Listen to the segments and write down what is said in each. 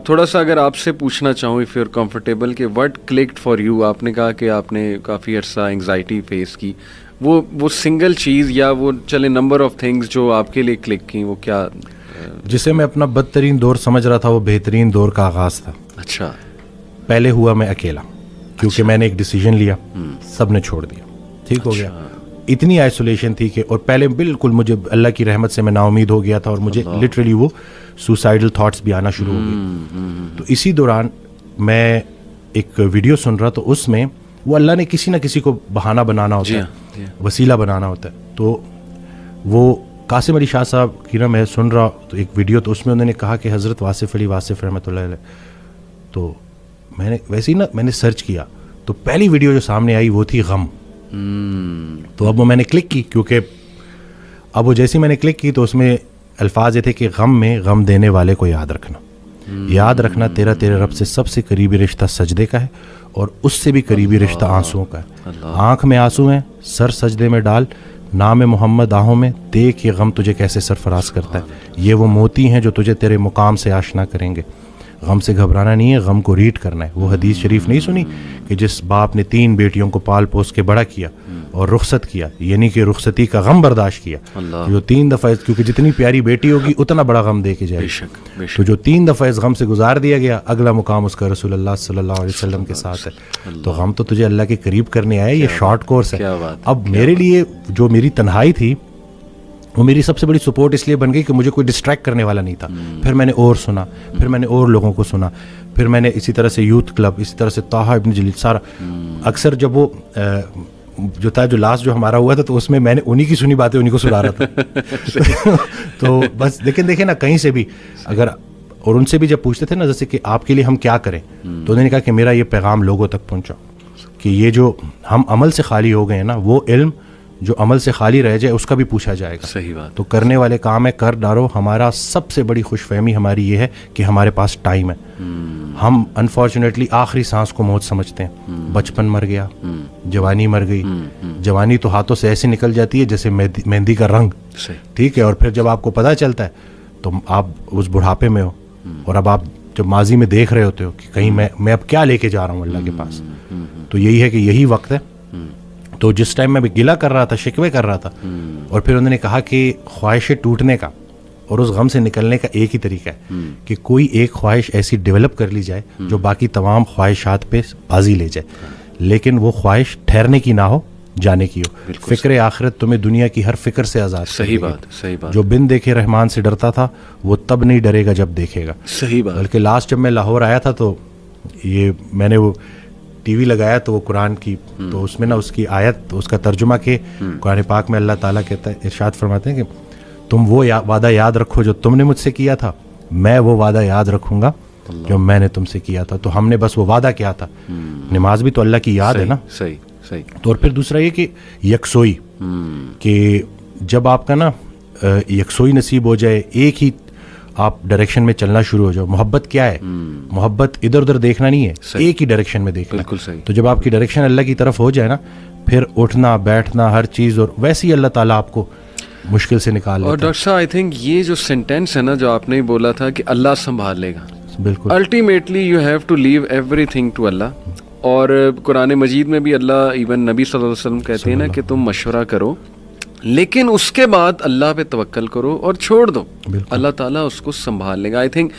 تھوڑا سا اگر آپ سے پوچھنا چاہوں اف یو آر کمفرٹیبل کہ وٹ کلکڈ فار یو، آپ نے کہا کہ آپ نے کافی عرصہ انگزائٹی فیس کی، وہ سنگل چیز یا وہ چلے نمبر آف تھنگز جو آپ کے لیے کلک کی، وہ کیا؟ جسے میں اپنا بدترین دور سمجھ رہا تھا وہ بہترین دور کا آغاز تھا. اچھا. پہلے ہوا میں اکیلا، کیونکہ میں نے ایک ڈیسیجن لیا، سب نے چھوڑ دیا، ٹھیک ہو گیا. اتنی آئسولیشن تھی کہ، اور پہلے بالکل مجھے اللہ کی رحمت سے میں نا امید ہو گیا تھا، اور مجھے لٹرلی وہ سوسائڈل تھاٹس بھی آنا شروع ہو گئے. تو اسی دوران میں ایک ویڈیو سن رہا، تو اس میں وہ اللہ نے کسی نہ کسی کو بہانہ بنانا ہوتا ہے، وسیلہ بنانا ہوتا ہے. تو وہ قاسم علی شاہ صاحب کی نا میں سن رہا تو ایک ویڈیو، تو اس میں انہوں نے کہا کہ حضرت واصف علی واصف رحمۃ اللہ علیہ. تو میں نے ویسے ہی نا میں نے سرچ کیا، تو پہلی ویڈیو جو سامنے آئی وہ تھی غم. تو اب وہ میں نے کلک کی، کیونکہ اب وہ جیسے میں نے کلک کی تو اس میں الفاظ یہ تھے کہ غم میں غم دینے والے کو یاد رکھنا، یاد رکھنا تیرے رب سے سب سے قریبی رشتہ سجدے کا ہے، اور اس سے بھی قریبی رشتہ آنسوؤں کا ہے. آنکھ میں آنسو ہیں، سر سجدے میں ڈال، نام محمد آہوں میں، دیکھ یہ غم تجھے کیسے سرفراز کرتا ہے. یہ وہ موتی ہیں جو تجھے تیرے مقام سے آشنا کریں گے. غم سے گھبرانا نہیں ہے، غم کو ریڈ کرنا ہے. وہ حدیث شریف نہیں سنی کہ جس باپ نے 3 بیٹیوں کو پال پوس کے بڑا کیا اور رخصت کیا، یعنی کہ رخصتی کا غم برداشت کیا، جو 3 دفعہ، کیونکہ جتنی پیاری بیٹی ہوگی اتنا بڑا غم دے کے جائے گی. تو جو 3 دفعہ اس غم سے گزار دیا گیا، اگلا مقام اس کا رسول اللہ صلی اللہ علیہ وسلم کے ساتھ ہے. تو غم تو تجھے اللہ کے قریب کرنے آیا، یہ شارٹ کورس ہے. اب میرے لیے جو میری تنہائی تھی وہ میری سب سے بڑی سپورٹ اس لیے بن گئی کہ مجھے کوئی ڈسٹریکٹ کرنے والا نہیں تھا. پھر میں نے اور سنا، پھر میں نے اور لوگوں کو سنا، پھر میں نے اسی طرح سے یوتھ کلب، اسی طرح سے طٰہٰ ابن جلیل، سارا. اکثر جب وہ جو تھا، جو لاسٹ جو ہمارا ہوا تھا، تو اس میں نے انہی کی سنی باتیں انہی کو سنا رہا تھا. تو بس دیکھیں نا کہیں سے بھی اگر، اور ان سے بھی جب پوچھتے تھے نا جیسے کہ آپ کے لیے ہم کیا کریں، تو انہوں نے کہا کہ میرا یہ پیغام لوگوں تک پہنچاؤ کہ یہ جو ہم عمل سے خالی ہو گئے ہیں نا، وہ علم جو عمل سے خالی رہ جائے اس کا بھی پوچھا جائے گا. صحیح بات. تو کرنے والے کام ہے، کر ڈالو. ہمارا سب سے بڑی خوش فہمی ہماری یہ ہے کہ ہمارے پاس ٹائم ہے. ہم انفارچونیٹلی آخری سانس کو موت سمجھتے ہیں. بچپن مر گیا، جوانی مر گئی. جوانی تو ہاتھوں سے ایسے نکل جاتی ہے جیسے مہندی کا رنگ، ٹھیک ہے. اور پھر جب آپ کو پتہ چلتا ہے تو آپ اس بڑھاپے میں ہو، اور اب آپ جب ماضی میں دیکھ رہے ہوتے ہو کہ کہیں میں اب کیا لے کے جا رہا ہوں اللہ کے پاس. تو یہی ہے کہ یہی وقت ہے. تو جس ٹائم میں گلہ کر رہا تھا، شکوے کر رہا تھا، اور پھر انہوں نے کہا کہ خواہشیں ٹوٹنے کا اور اس غم سے نکلنے کا ایک ہی طریقہ ہے کہ کوئی ایک خواہش ایسی ڈیولپ کر لی جائے جو باقی تمام خواہشات پہ بازی لے جائے، لیکن وہ خواہش ٹھہرنے کی نہ ہو، جانے کی ہو. فکر آخرت تمہیں دنیا کی ہر فکر سے آزاد. صحیح بات، صحیح بات. جو بن دیکھے رحمان سے ڈرتا تھا وہ تب نہیں ڈرے گا جب دیکھے گا. صحیح بات. بلکہ لاسٹ جب میں لاہور آیا تھا تو یہ میں نے وہ ٹی وی لگایا تو وہ قرآن کی، تو اس میں نا اس کی آیت، اس کا ترجمہ کہ قرآن پاک میں اللہ تعالیٰ کہتا ہے، ارشاد فرماتے ہیں کہ تم وہ وعدہ یاد رکھو جو تم نے مجھ سے کیا تھا، میں وہ وعدہ یاد رکھوں گا جو میں نے تم سے کیا تھا. تو ہم نے بس وہ وعدہ کیا تھا. نماز بھی تو اللہ کی یاد ہے نا. صحیح صحیح. تو اور پھر دوسرا یہ کہ یکسوئی، کہ جب آپ کا نا یکسوئی نصیب ہو جائے، ایک ہی آپ ڈائریکشن میں چلنا شروع ہو جاؤ. محبت کیا ہے؟ محبت ادھر ادھر دیکھنا نہیں ہے، ایک ہی ڈائریکشن میں دیکھنا. بالکل صحیح. تو جب آپ کی ڈائریکشن اللہ کی طرف ہو جائے نا، پھر اٹھنا بیٹھنا ہر چیز، اور ویسے ہی اللہ تعالیٰ آپ کو مشکل سے نکال لیتا ہے. اور ڈاکٹر صاحب آئی تھنک یہ جو سینٹینس ہے نا جو آپ نے بولا تھا کہ اللہ سنبھال لے گا، بالکل ultimately you have to leave everything to Allah. اور قرآن مجید میں بھی اللہ، ایون نبی صلی اللہ علیہ وسلم کہتے ہیں نا کہ تم مشورہ کرو لیکن اس کے بعد اللہ پہ توکل کرو اور چھوڑ دو، اللہ تعالیٰ اس کو سنبھال لے گا. آئی تھنک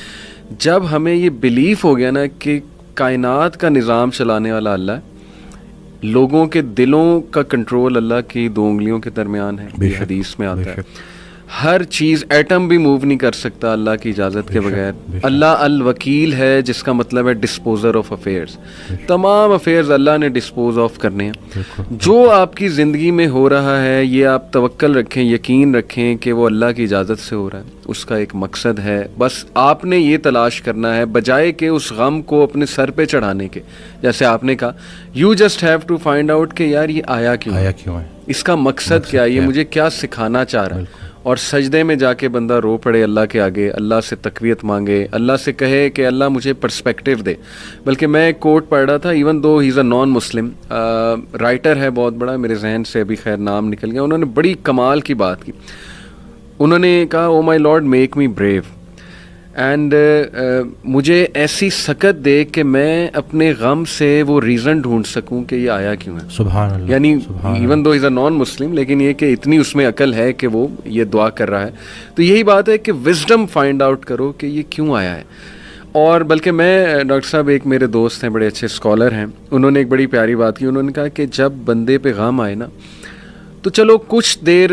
جب ہمیں یہ بلیف ہو گیا نا کہ کائنات کا نظام چلانے والا اللہ ہے، لوگوں کے دلوں کا کنٹرول اللہ کی 2 انگلیوں کے درمیان ہے، یہ حدیث میں آتا ہے. ہر چیز، ایٹم بھی موو نہیں کر سکتا اللہ کی اجازت کے بغیر. اللہ الوکیل ہے، جس کا مطلب ہے ڈسپوزر آف افیئرز. تمام افیئرز اللہ نے ڈسپوز آف کرنے ہیں. جو آپ کی زندگی میں ہو رہا ہے یہ آپ توکل رکھیں، یقین رکھیں کہ وہ اللہ کی اجازت سے ہو رہا ہے، اس کا ایک مقصد ہے. بس آپ نے یہ تلاش کرنا ہے بجائے کہ اس غم کو اپنے سر پہ چڑھانے کے. جیسے آپ نے کہا you just have to find out کہ یار یہ آیا کیوں ہے، اس کا مقصد کیا ہے، یہ مجھے کیا سکھانا چاہ رہا ہے. اور سجدے میں جا کے بندہ رو پڑے اللہ کے آگے، اللہ سے تقویت مانگے، اللہ سے کہے کہ اللہ مجھے پرسپیکٹیو دے. بلکہ میں ایک کوٹ پڑھ رہا تھا، ایون دو ہی از اے نان مسلم رائٹر ہے بہت بڑا، میرے ذہن سے ابھی خیر نام نکل گیا، انہوں نے بڑی کمال کی بات کی. انہوں نے کہا oh my lord make me brave. And مجھے ایسی سکت دے کہ میں اپنے غم سے وہ ریزن ڈھونڈ سکوں کہ یہ آیا کیوں ہے. سبحان اللہ. یعنی ایون دو از اے نان مسلم, لیکن یہ کہ اتنی اس میں عقل ہے کہ وہ یہ دعا کر رہا ہے. تو یہی بات ہے کہ وزڈم فائنڈ آؤٹ کرو کہ یہ کیوں آیا ہے. اور بلکہ میں ڈاکٹر صاحب, ایک میرے دوست ہیں بڑے اچھے اسکالر ہیں, انہوں نے ایک بڑی پیاری بات کی. انہوں نے کہا کہ جب بندے پہ غم آئے نا تو چلو کچھ دیر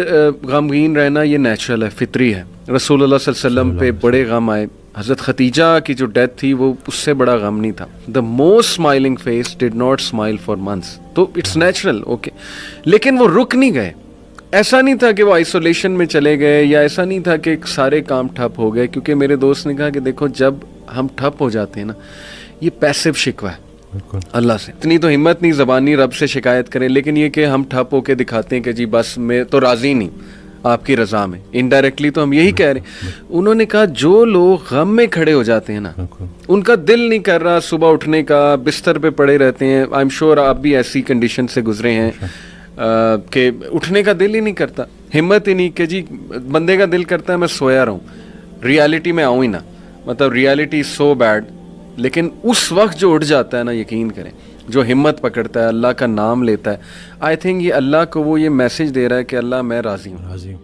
غمگین رہنا یہ نیچرل ہے, فطری ہے. رسول اللہ صلی اللہ علیہ وسلم پہ بڑے غم آئے. حضرت ختیجہ کی جو ڈیتھ تھی وہ اس سے بڑا غم نہیں تھا. The most smiling face did not smile for months. تو اٹس نیچرل, اوکے. لیکن وہ رک نہیں گئے. ایسا نہیں تھا کہ وہ آئسولیشن میں چلے گئے, یا ایسا نہیں تھا کہ سارے کام ٹھپ ہو گئے. کیونکہ میرے دوست نے کہا کہ دیکھو جب ہم ٹھپ ہو جاتے ہیں نا, یہ پیسو شکوہ ہے اللہ سے. اتنی تو ہمت نہیں زبانی رب سے شکایت کریں, لیکن یہ کہ ہم ٹھپ ہو کے دکھاتے ہیں کہ جی بس میں تو راضی نہیں آپ کی رضا میں, انڈائریکٹلی تو ہم یہی کہہ رہے ہیں. انہوں نے کہا جو لوگ غم میں کھڑے ہو جاتے ہیں نا, ان کا دل نہیں کر رہا صبح اٹھنے کا, بستر پہ پڑے رہتے ہیں. آئی ایم شیور آپ بھی ایسی کنڈیشن سے گزرے ہیں کہ اٹھنے کا دل ہی نہیں کرتا, ہمت ہی نہیں کہ جی بندے کا دل کرتا ہے میں سویا رہوں, ریالٹی میں آؤں ہی نہ, مطلب ریالٹی سو بیڈ. لیکن اس وقت جو اٹھ جاتا ہے نا, یقین کریں, جو ہمت پکڑتا ہے, اللہ کا نام لیتا ہے, آئی تھنک یہ اللہ کو وہ یہ میسج دے رہا ہے کہ اللہ میں راضی ہوں.